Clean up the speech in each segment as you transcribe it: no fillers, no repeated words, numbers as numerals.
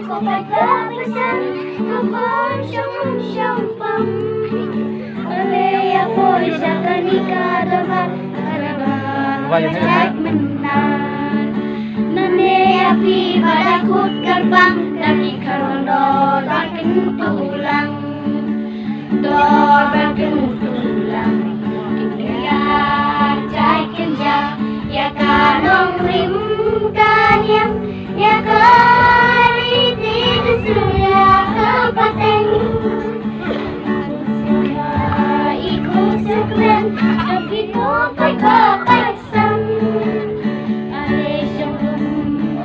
có bài ca bánh xanh có con trong bóng Alea boy Jakanika dapat karavan Cek menan Nane api badakut gerbang Daki karondo Rakin tulang Rakin tulang Kemudian cai kenjang Ya kanong rim kanyang Ya kariti desuya kapateng Ikut sekren Tapi kopai kapaisan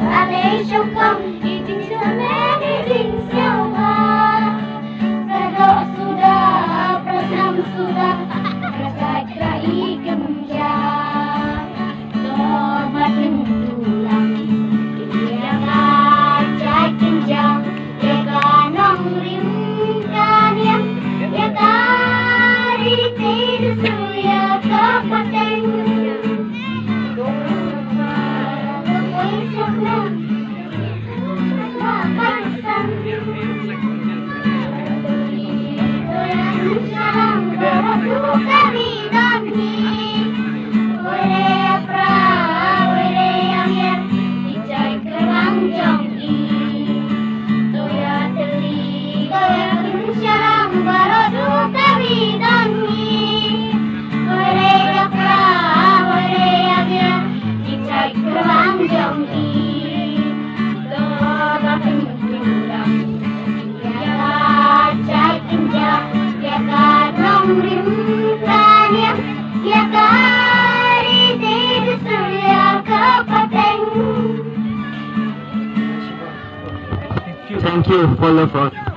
Ale syukam Iting semen iting siapa Pedok sudah Prasam sudah Rasai kerai kemenjang Dormat tulang Dia ngacai kenjang Ya kanong rim kanyang Ya kariti desuya kapateng Thank you for the